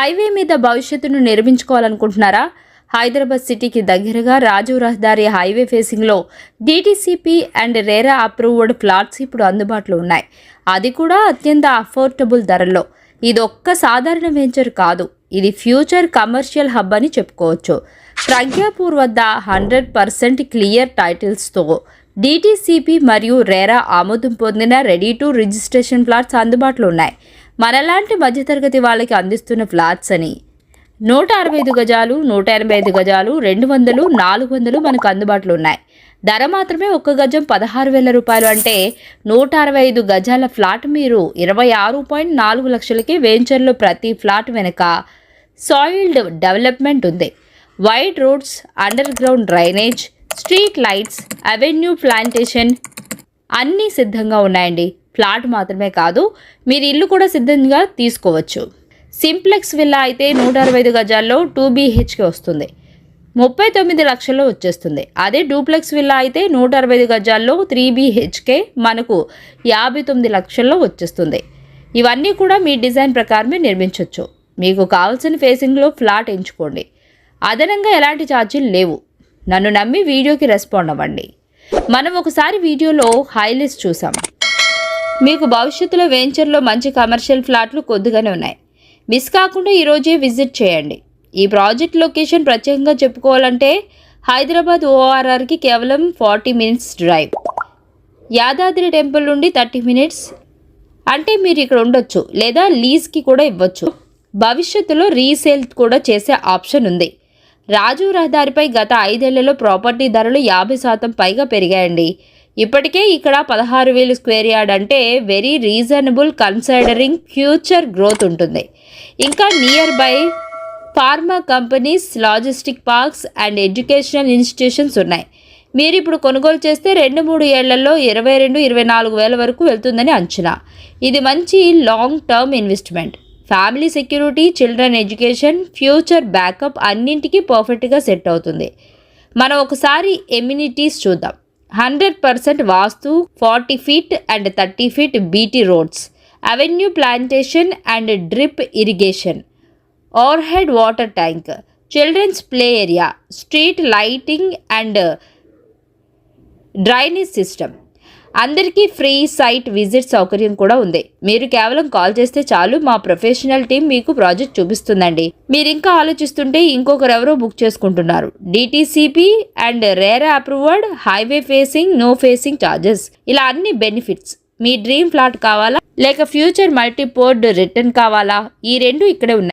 Highway మీద భవిష్యత్తును నిర్మించుకోవాలనుకుంటున్నారా? హైదరాబాద్ సిటీకి దగ్గరగా రాజీవ్ రహదారి హైవే ఫేసింగ్లో DTCP and RERA approved flats ఇప్పుడు అందుబాటులో ఉన్నాయి. అది కూడా అత్యంత అఫోర్డబుల్ ధరల్లో. ఇది ఒక్క సాధారణ వెంచర్ కాదు, ఇది ఫ్యూచర్ కమర్షియల్ హబ్ అని చెప్పుకోవచ్చు. ప్రజ్ఞాపూర్ వద్ద 100% క్లియర్ టైటిల్స్తో డీటీసీపీ మరియు రేరా ఆమోదం పొందిన రెడీ టు రిజిస్ట్రేషన్ ఫ్లాట్స్ అందుబాటులో ఉన్నాయి. మనలాంటి మధ్యతరగతి వాళ్ళకి అందిస్తున్న ఫ్లాట్స్ అని 165 గజాలు, 185 గజాలు, 200, 400 మనకు అందుబాటులో ఉన్నాయి. ధర మాత్రమే 1 గజం 16,000 రూపాయలు. అంటే 165 గజాల ఫ్లాట్ మీరు 26.4 లక్షలకి. వెంచర్లో ప్రతి ఫ్లాట్ వెనుక సాయిల్డ్ డెవలప్మెంట్ ఉంది. Wide roads, under ground drainage, street lights, avenue plantation అన్నీ సిద్ధంగా ఉన్నాయండి. ఫ్లాట్ మాత్రమే కాదు, మీరు ఇల్లు కూడా సిద్ధంగా తీసుకోవచ్చు. సింప్లెక్స్ విల్లా అయితే 165 గజాల్లో 2 BHK వస్తుంది, 39 లక్షల్లో వచ్చేస్తుంది. అదే డూప్లెక్స్ విల్లా అయితే 165 గజాల్లో 3 BHK మనకు 59 లక్షల్లో వచ్చేస్తుంది. ఇవన్నీ కూడా మీ డిజైన్ ప్రకారమే నిర్మించవచ్చు. మీకు కావాల్సిన ఫేసింగ్లో ఫ్లాట్ ఎంచుకోండి. అదనంగా ఎలాంటి ఛార్జీలు లేవు. నన్ను నమ్మి వీడియోకి రెస్పాండ్ అవ్వండి. మనం ఒకసారి వీడియోలో హైలైట్స్ చూసాం. మీకు భవిష్యత్తులో వెంచర్లో మంచి కమర్షియల్ ఫ్లాట్లు కొద్దిగానే ఉన్నాయి. మిస్ కాకుండా ఈరోజే విజిట్ చేయండి. ఈ ప్రాజెక్ట్ లొకేషన్ ప్రత్యేకంగా చెప్పుకోవాలంటే హైదరాబాద్ ORRకి కేవలం 40 మినిట్స్ డ్రైవ్, యాదాద్రి టెంపుల్ నుండి 30 మినిట్స్. అంటే మీరు ఇక్కడ ఉండొచ్చు లేదా లీజ్కి కూడా ఇవ్వచ్చు. భవిష్యత్తులో రీసేల్ కూడా చేసే ఆప్షన్ ఉంది. రాజీవ్ రహదారిపై గత 5 ఏళ్లలో ప్రాపర్టీ ధరలు 50% పైగా పెరిగాయండి. ఇప్పటికే ఇక్కడ 16,000 స్క్వేర్ యార్డ్ అంటే very reasonable considering future growth ఉంటుంది. ఇంకా near by pharma companies, logistic parks and educational institutions ఉన్నాయి. మీరు ఇప్పుడు కొనుగోలు చేస్తే 2-3 ఏళ్లలో 22-24 వేల వరకు వెళ్తుందని అంచనా. ఇది మంచి long term investment. Family security, children education, future backup అన్నింటికీ పర్ఫెక్ట్గా సెట్ అవుతుంది. మనం ఒకసారి ఎమ్యూనిటీస్ చూద్దాం. 100% vastu, 40 feet and 30 feet BT roads, avenue plantation and drip irrigation, overhead water tank, children's play area, street lighting and drainage system. అందరికీ free site visit సౌకర్యం కూడా ఉంది. మీరు కేవలం కాల్ చేస్తే చాలు, మా ప్రొఫెషనల్ టీం మీకు ప్రాజెక్ట్ చూపిస్తుందండి. మీరు ఇంకా ఆలోచిస్తుంటే ఇంకొకరు ఎవరో బుక్ చేసుకుంటున్నారు. DTCP and RERA approved, highway facing, no facing charges, ఇలా అన్ని బెనిఫిట్స్. మీ డ్రీమ్ ఫ్లాట్ కావాలా లేక ఫ్యూచర్ మల్టీపోర్డ్ రిటర్న్ కావాలా? ఈ రెండు ఇక్కడే ఉన్నాయి.